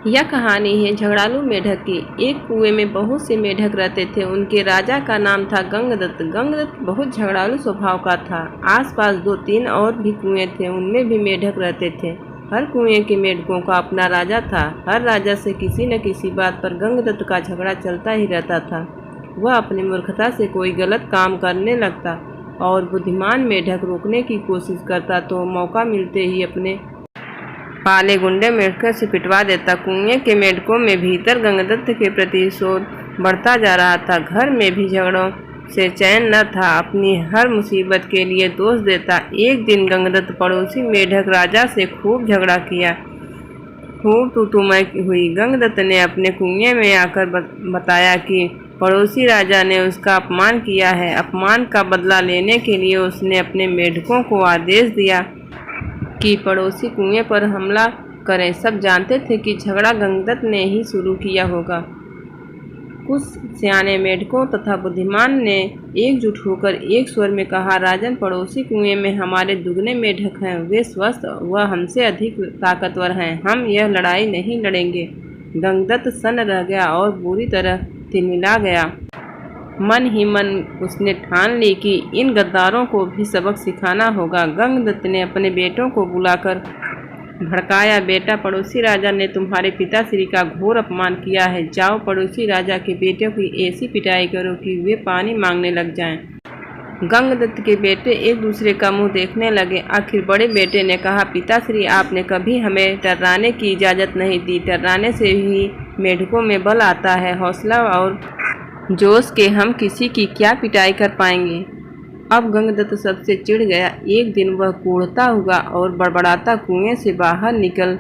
यह कहानी है झगड़ालू मेढक की। एक कुएं में बहुत से मेढक रहते थे। उनके राजा का नाम था गंगदत्त। गंगदत्त बहुत झगड़ालू स्वभाव का था। आसपास 2-3 और भी कुएं थे, उनमें भी मेढक रहते थे। हर कुएं के मेढकों का अपना राजा था। हर राजा से किसी न किसी बात पर गंगदत्त का झगड़ा चलता ही रहता था। वह अपनी मूर्खता से कोई गलत काम करने लगता और बुद्धिमान मेढक रोकने की कोशिश करता तो मौका मिलते ही अपने पाले गुंडे मेढकों से पिटवा देता। कुएं के मेढकों में भीतर गंगदत्त के प्रति क्रोध बढ़ता जा रहा था। घर में भी झगड़ों से चैन न था। अपनी हर मुसीबत के लिए दोष देता। एक दिन गंगदत्त पड़ोसी मेढक राजा से खूब झगड़ा किया। खूब तू-तू-मैं हुई। गंगदत्त ने अपने कुएं में आकर बताया कि पड़ोसी राजा ने उसका अपमान किया है। अपमान का बदला लेने के लिए उसने अपने मेढकों को आदेश दिया कि पड़ोसी कुएं पर हमला करें। सब जानते थे कि झगड़ा गंगदत्त ने ही शुरू किया होगा। कुछ सियाने मेढकों तथा बुद्धिमान ने एकजुट होकर एक स्वर में कहा, राजन, पड़ोसी कुएं में हमारे दुगने मेढक हैं। वे स्वस्थ व हमसे अधिक ताकतवर हैं। हम यह लड़ाई नहीं लड़ेंगे। गंगदत्त सन्न रह गया और बुरी तरह तिलमिला गया। मन ही मन उसने ठान ली कि इन गद्दारों को भी सबक सिखाना होगा। गंगदत्त ने अपने बेटों को बुलाकर भड़काया, बेटा, पड़ोसी राजा ने तुम्हारे पिताश्री का घोर अपमान किया है। जाओ पड़ोसी राजा के बेटों की ऐसी पिटाई करो कि वे पानी मांगने लग जाएं। गंगदत्त के बेटे एक दूसरे का मुंह देखने लगे। आखिर बड़े बेटे ने कहा, पिताश्री, आपने कभी हमें टर्राने की इजाज़त नहीं दी। टर्राने से ही मेढकों में बल आता है। हौसला और जोश के हम किसी की क्या पिटाई कर पाएंगे। अब गंगदत्त सबसे चिढ़ गया। एक दिन वह कूढ़ता हुआ और बड़बड़ाता कुएं से बाहर निकल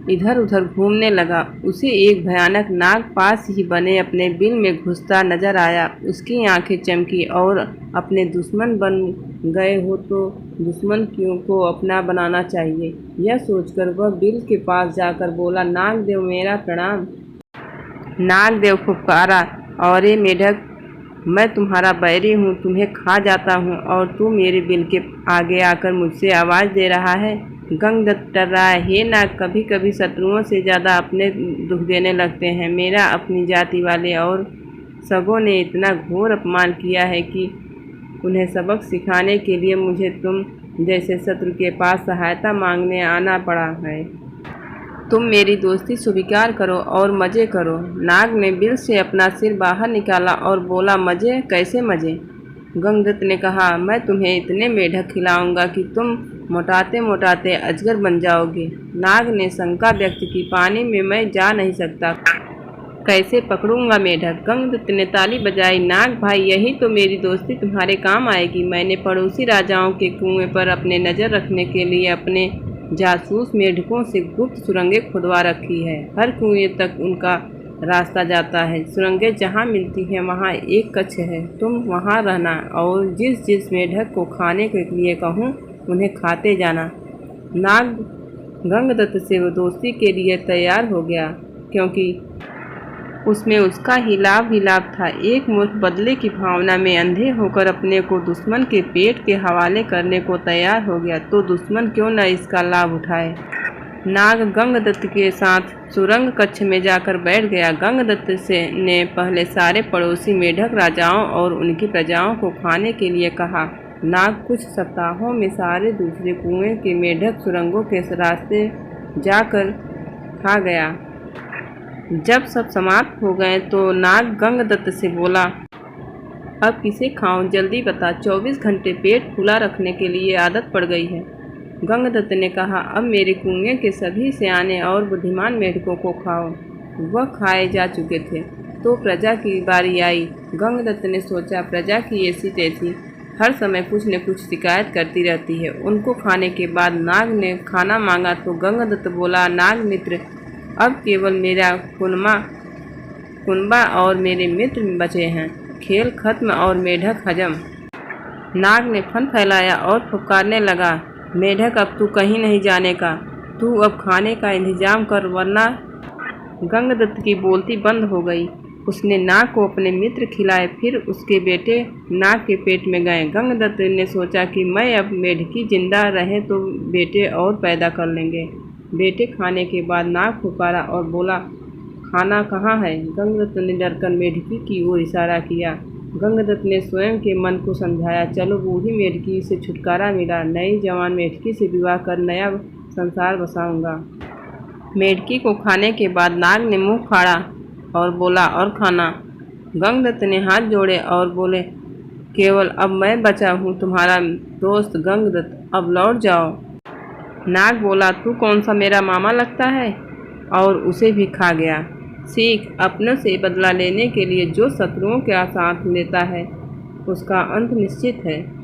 इधर उधर घूमने लगा। उसे एक भयानक नाग पास ही बने अपने बिल में घुसता नजर आया। उसकी आंखें चमकी और अपने दुश्मन बन गए हो तो दुश्मन को अपना बनाना चाहिए, यह सोचकर वह बिल के पास जाकर बोला, नागदेव, मेरा प्रणाम। नागदेव फुफकारा, अरे मेढक, मैं तुम्हारा बैरी हूँ, तुम्हें खा जाता हूँ और तू मेरे बिल के आगे आकर मुझसे आवाज़ दे रहा है। गंगदत्त डर रहा है। हे नाग, कभी कभी शत्रुओं से ज़्यादा अपने दुख देने लगते हैं। मेरा अपनी जाति वाले और सगों ने इतना घोर अपमान किया है कि उन्हें सबक सिखाने के लिए मुझे तुम जैसे शत्रु के पास सहायता मांगने आना पड़ा है। तुम मेरी दोस्ती स्वीकार करो और मज़े करो। नाग ने बिल से अपना सिर बाहर निकाला और बोला, मज़े? कैसे मज़े? गंगदत्त ने कहा, मैं तुम्हें इतने मेढक खिलाऊंगा कि तुम मोटाते मोटाते अजगर बन जाओगे। नाग ने शंका व्यक्त की, पानी में मैं जा नहीं सकता, कैसे पकड़ूंगा मेढक? गंगदत्त ने ताली बजाई, नाग भाई, यही तो मेरी दोस्ती तुम्हारे काम आएगी। मैंने पड़ोसी राजाओं के कुएं पर अपने नज़र रखने के लिए अपने जासूस मेढकों से गुप्त सुरंगें खुदवा रखी है। हर कुएं तक उनका रास्ता जाता है। सुरंगें जहाँ मिलती हैं वहाँ एक कक्ष है। तुम वहाँ रहना और जिस जिस मेढक को खाने के लिए कहूँ उन्हें खाते जाना। नाग गंगदत्त से वो दोस्ती के लिए तैयार हो गया, क्योंकि उसमें उसका ही लाभ था। एक मूर्ख बदले की भावना में अंधे होकर अपने को दुश्मन के पेट के हवाले करने को तैयार हो गया, तो दुश्मन क्यों न इसका लाभ उठाए। नाग गंगदत्त के साथ सुरंग कक्ष में जाकर बैठ गया। गंगदत्त ने पहले सारे पड़ोसी मेढक राजाओं और उनकी प्रजाओं को खाने के लिए कहा। नाग कुछ सप्ताहों में सारे दूसरे कुएं के मेढक सुरंगों के रास्ते जाकर खा गया। जब सब समाप्त हो गए तो नाग गंगदत्त से बोला, अब किसे खाऊं, जल्दी बता। 24 घंटे पेट खुला रखने के लिए आदत पड़ गई है। गंगदत्त ने कहा, अब मेरे कुएं के सभी सियाने और बुद्धिमान मेढकों को खाओ। वह खाए जा चुके थे तो प्रजा की बारी आई। गंगदत्त ने सोचा, प्रजा की ऐसी तैसी हर समय कुछ न कुछ शिकायत करती रहती है। उनको खाने के बाद नाग ने खाना मांगा तो गंगदत्त बोला, नाग मित्र, अब केवल मेरा कुनबा और मेरे मित्र बचे हैं। खेल खत्म और मेढक हजम। नाग ने फन फैलाया और फुफकारने लगा, मेढक, अब तू कहीं नहीं जाने का। तू अब खाने का इंतजाम कर, वरना। गंगदत्त की बोलती बंद हो गई। उसने नाग को अपने मित्र खिलाए, फिर उसके बेटे नाग के पेट में गए। गंगदत्त ने सोचा कि मैं अब मेढकी जिंदा रहे तो बेटे और पैदा कर लेंगे। बेटे खाने के बाद नाक पुकारा और बोला, खाना कहाँ है? गंगदत्त ने डरकर मेढकी की ओर इशारा किया। गंगदत्त ने स्वयं के मन को समझाया, चलो बूढ़ी मेढकी से छुटकारा मिला, नई जवान मेढकी से विवाह कर नया संसार बसाऊंगा। मेढकी को खाने के बाद नाग ने मुंह फाड़ा और बोला, और खाना? गंगदत्त ने हाथ जोड़े और बोले, केवल अब मैं बचा हूँ तुम्हारा दोस्त गंगदत्त, अब लौट जाओ। नाग बोला, तू कौन सा मेरा मामा लगता है? और उसे भी खा गया। सीख, अपनों से बदला लेने के लिए जो शत्रुओं का साथ लेता है उसका अंत निश्चित है।